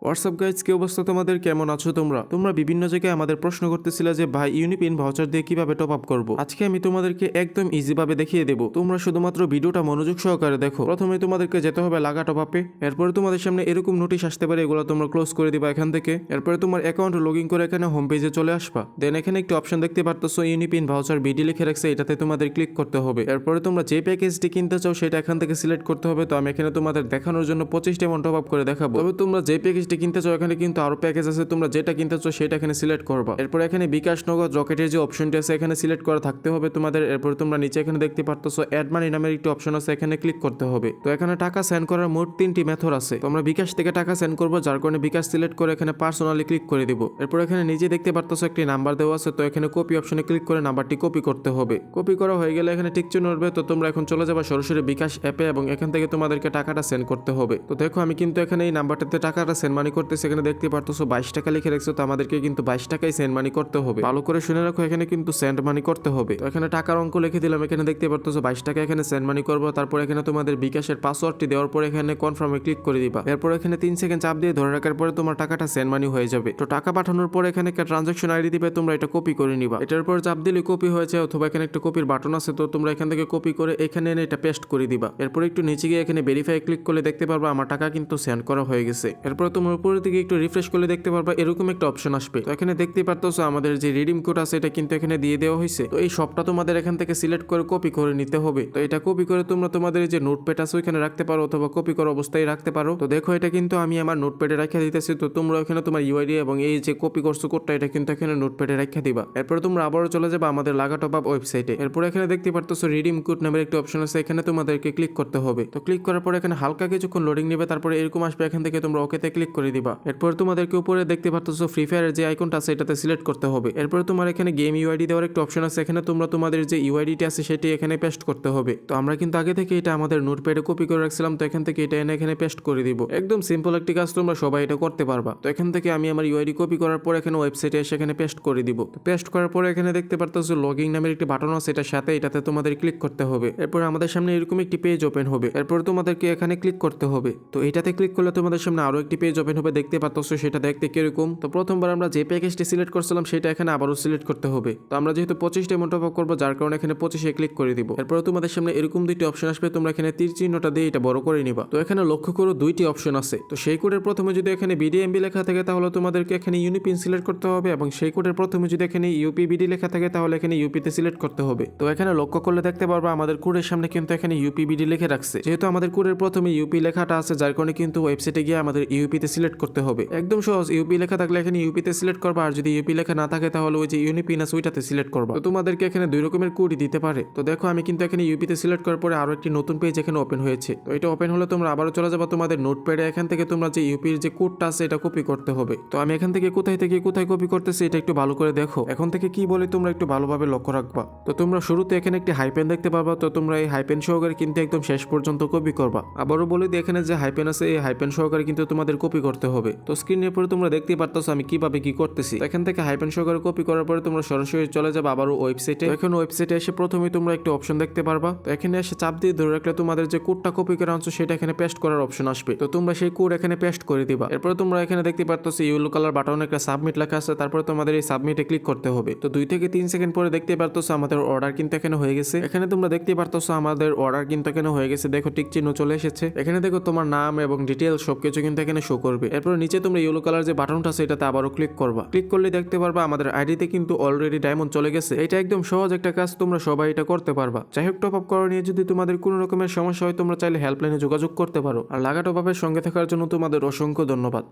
WhatsApp guys, কি অবস্থা তোমাদের? কেমন আছো তোমরা বিভিন্ন জায়গায় আমাদের প্রশ্ন করতেছিলে যে ভাই ইউনিপিন ভাউচার দিয়ে কিভাবে টপ আপ করবো। আজকে আমি তোমাদেরকে একদম ইজি ভাবে দেখিয়ে দেবো। তোমরা শুধুমাত্র ভিডিওটা মনোযোগ সহকারে দেখো। প্রথমে তোমাদেরকে যেতে হবে লাগা টপ আপে। এরপরে তোমাদের সামনে এরকম নোটিশ আসতে পারে, এগুলো তোমরা ক্লোজ করে দিবা এখান থেকে। এরপরে তোমার অ্যাকাউন্ট লগ ইন করে এখানে হোম পেজে চলে আসবা। দেন এখানে একটি অপশন দেখতে পারতেছো ইউনিপিন ভাউচার বিডি লিখে রাখছে, এটাতে তোমাদের ক্লিক করতে হবে। এরপরে তোমরা যে প্যাকেজটি কিনতে চাও সেটা এখান থেকে সিলেক্ট করতে হবে। তো আমি এখানে তোমাদের দেখানোর জন্য 25টা এমন টপ আপ করে দেখাবো। তবে তোমরা যে প্যাকেজটি কিনতে চাও এখানে কিন্তু আরো প্যাকেজ আছে, তোমরা যেটা কিনতে চাও সেটা এখানে সিলেক্ট করবা। এরপর এখানে বিকাশ, নগদ, রকেটের যে অপশনটি আছে এখানে সিলেক্ট করা থাকতে হবে তোমাদের। এরপর তোমরা নিচে এখানে দেখতে পারতেছো অ্যাড মানি নামের একটি অপশন আছে, এখানে ক্লিক করতে হবে। তো এখানে টাকা সেন্ড করার মোট 3টি মেথড আছে। তোমরা বিকাশ থেকে টাকা সেন্ড করবো, যার কারণে বিকাশ সিলেক্ট করে এখানে পার্সোনালি ক্লিক করে দিব। এরপর এখানে নিচে দেখতে পারতেছো একটি নাম্বার দেওয়া আছে, তো এখানে কপি অপশনে ক্লিক করে নাম্বারটি কপি করতে হবে। কপি করা হয়ে গেলে এখানে টিক চিহ্ন উঠবে, তো তোমরা এখন চলে যাবা সরাসরি বিকাশ অ্যাপে এবং এখান থেকে তোমাদেরকে টাকাটা সেন্ড করতে হবে। তো দেখো আমি কিন্তু এখানে এই নাম্বারটাতে টাকাটা সেন্ড মানি করতেছি। এখানে দেখতে পারতেছো 22 টাকা লিখে রাখছো, তো আমাদেরকে কিন্তু 22 টাকাই সেন্ড মানি করতে হবে। ভালো করে শুনে রাখো, এখানে কিন্তু সেন্ড মানি করতে হবে। তো এখানে টাকার অঙ্ক লিখে দিলাম, এখানে দেখতে পারতেছো 22 টাকা এখানে সেন্ড মানি করবো। তারপর এখানে তোমাদের বিকাশের পাসওয়ার্ডটি দেওয়ার পর এখানে কনফার্মে ক্লিক করে দিবা। এরপর এখানে 3 সেকেন্ড চাপ দিয়ে ধরে রাখার পরে তোমার টাকাটা সেন্ড মানি হয়ে যাবে। তো টাকা পাঠানোর পর এখানে একটা ট্রানজাকশন আইডি দিবে, তোমরা এটা কপি করে নিবা। এটার পর চাপ দিলে কপি হয়েছে, অথবা এখানে একটা কপির বাটন আছে, তো তোমরা এখান থেকে কপি করে এখানে এনে এটা পেস্ট করে দিবা। এরপর একটু নিচে গিয়ে এখানে ভেরিফাই ক্লিক করলে দেখতে পারবা আমার টাকা কিন্তু সেন্ড করা হয়ে গেছে। এরপর তোমার উপরের দিকে একটু রিফ্রেশ করলে দেখতে পারবা এরকম একটা অপশন আসবে। তো এখানে দেখতে পারতেছো আমাদের যে রিডিম কোড আছে এটা কিন্তু এখানে দিয়ে দেওয়া হয়েছে। তো এই সবটা তোমাদের এখান থেকে সিলেক্ট করে কপি করে নিতে হবে। তো এটা কপি করে তোমরা তোমাদের যে নোটপ্যাড আছে ওইখানে রাখতে পারো, অথবা কপি করা অবস্থায় রাখতে পারো। তো দেখো এটা কিন্তু আমি আমার নোটপ্যাডে রাখা দিতেছি। তো তোমরা এখানে তোমার ইউআইডি এবং এই যে কপি করছো কোডটা এটা কিন্তু এখানে নোটপ্যাডে রাখা দিবা। এরপর তোমরা আবারও চলে যাবে আমাদের লাগা টপ আপ ওয়েবসাইটে। এরপর এখানে দেখতে পারতেছো রিডিম কোড নামের একটা অপশন আছে, এখানে তোমাদেরকে ক্লিক করতে হবে। তো ক্লিক করার পর এখানে হালকা কিছুক্ষণ লোডিং নেবে, তারপরে এরকম আসবে, এখান থেকে তোমরা ওকেতে ক্লিক করে দিবা। এরপর তোমাদেরকে উপরে দেখতে পারতেছো ফ্রি ফায়ারের যে আইকনটা আছে এটাতে সিলেক্ট করতে হবে। এরপর তোমার এখানে গেম ইউআইডি দেওয়ার একটা অপশন আছে, এখানে তোমরা তোমাদের যে ইউআইডিটি আছে সেটি এখানে পেস্ট করতে হবে। তো আমরা কিন্তু আগে থেকে এটা আমাদের নোটপ্যাডে কপি করে রাখছিলাম, তো এখান থেকে এটা এনে এখানে পেস্ট করে দিব। একদম সিম্পল একটি কাজ, তোমরা সবাই এটা করতে পারবা। তো এখান থেকে আমি আমার ইউআইডি কপি করার পর এখানে ওয়েবসাইটে এসে এখানে পেস্ট করে দিব। তো পেস্ট করার পরে এখানে দেখতে পারতেছো লগইন নামের একটি বাটন আছে, এটার সাথে এটাতে তোমাদের ক্লিক করতে হবে। এরপর আমাদের সামনে এরকম একটি পেজ ওপেন হবে। এরপর তোমাদেরকে এখানে ক্লিক করতে হবে। তো এটাতে ক্লিক করলে তোমাদের সামনে আরো একটি পেজ ওপেন হবে, দেখতে পারতেছো সেটা দেখতে কিরকম। তো প্রথমবার আমরা যে প্যাকেজটি সিলেক্ট করছিলাম সেটা এখানে আবারও সিলেক্ট করতে হবে। তো আমরা যেহেতু 25টা এমন টপ আপ করবো, যার কারণে এখানে 25-এ ক্লিক করে দিব। এরপর তোমাদের সামনে এরকম দুইটি অপশন আসবে, তোমরা এখানে তীর চিহ্নটা দিয়ে এটা বড় করে নিবা। তো এখানে লক্ষ্য করো দুইটি অপশন আছে। তো সেই কোডের প্রথমে যদি এখানে বিডিএমবি লেখা থাকে তাহলে তোমাদেরকে এখানে ইউনিপিন সিলেক্ট করতে হবে, এবং সেই কোডের প্রথমে যদি এখানে ইউপিবিডি লেখা থাকে তাহলে এখানে ইউপিতে সিলেক্ট করতে হবে। তো এখানে লক্ষ্য করলে দেখতে পারবা আমাদের কোডের সামনে কিন্তু এখানে ইউপিবিডি লিখে রাখছে। যেহেতু আমাদের কোডের প্রথমে ইউপি লেখাটা আছে, যার কারণে কিন্তু ওয়েবসাইটে গিয়ে আমাদের ইউপিতে সিলেক্ট করতে হবে। একদম সহজ, ইউপি লেখা থাকলে এখানে ইউপিতে সিলেক্ট করবা, আর যদি ইউপি লেখা না থাকে তাহলে ওই যে ইউনিপিন আছে ওইটাতে সিলেক্ট করবা। তো তোমাদেরকে এখানে দুই রকমের কোডই দিতে পারে। তো দেখো আমি কিন্তু এখানে ইউপিতে সিলেক্ট করার পরে আরো একটি নতুন পেজ এখানে ওপেন হয়েছে। তো এটা ওপেন হলে তোমরা আবারও চলে যাবা তোমাদের নোটপ্যাডে, এখান থেকে তোমরা যে ইউপির যে কোডটা আছে এটা কপি করতে হবে। তো আমি এখান থেকে কোথায় কপি করতেছি এটা একটু ভালো করে দেখো। এখন থেকে কি বলে তোমরা একটু ভালোভাবে লক্ষ্য রাখবা। তো তোমরা শুরুতে এখানে একটি হাইপেন দেখতে পারবা, তো তোমরা এই হাইপেন সহকারে কিন্তু একদম শেষ পর্যন্ত কপি করবা। আবারও বলে দিই এখানে যে হাইপেন আছে এই হাইপেন সহকারে কিন্তু তোমাদের কপি করতে হবে। তো স্ক্রিনের পরে তোমরা দেখতে পারতেছো আমি কিভাবে কি করতেছি। এখান থেকে হাইপেন সহকারে কপি করার পরে তোমরা সরাসরি চলে যাবে আবারও ওয়েবসাইটে। এখন ওয়েবসাইটে এসে প্রথমে তোমরা একটা অপশন দেখতে পারবা। তো এখানে এসে চাপ দিয়ে ধরে রাখলে তোমাদের যে কোডটা কপি করা আনছো সেটা এখানে পেস্ট করার অপশন আসবে। তো তোমরা সেই কোড এখানে পেস্ট করে দিবা। এরপর তোমরা এখানে দেখতে পারতেছো ইয়েলো কালার বাটনে একটা সাবমিট লেখা আছে, তারপরে তোমাদের এই সাবমিটে ক্লিক করতে হবে। তো 2 থেকে 3 সেকেন্ড পরে দেখতে পারতেছো আমাদের অর্ডার কিন্তু এখানে হয়ে গেছে। এখানে তোমরা দেখতে পারতেছো আমাদের অর্ডার কিন্তু এখানে হয়ে গেছে। দেখো টিক চিহ্ন চলে এসেছে। এখানে দেখো তোমার নাম এবং ডিটেইল সবকিছু কিন্তু এখানে শো করবে। এরপর নিচে তোমরা ইয়েলো কালার যে বাটনটা আছে এটাতে আবারও ক্লিক করবা। ক্লিক করলে দেখতে পারবা আমাদের আইডিতে কিন্তু অলরেডি ডায়মন্ড চলে গেছে। এটা একদম সহজ একটা কাজ, তোমরা সবাই এটা করতে পারবা। যাই হোক, টপ আপ করা নিয়ে যদি তোমাদের কোনো রকমের সমস্যা হয় তোমরা চাইলে হেল্পলাইনে যোগাযোগ করতে পারো। আর লাগা টপ আপের সঙ্গে থাকার জন্য তোমাদের অসংখ্য ধন্যবাদ।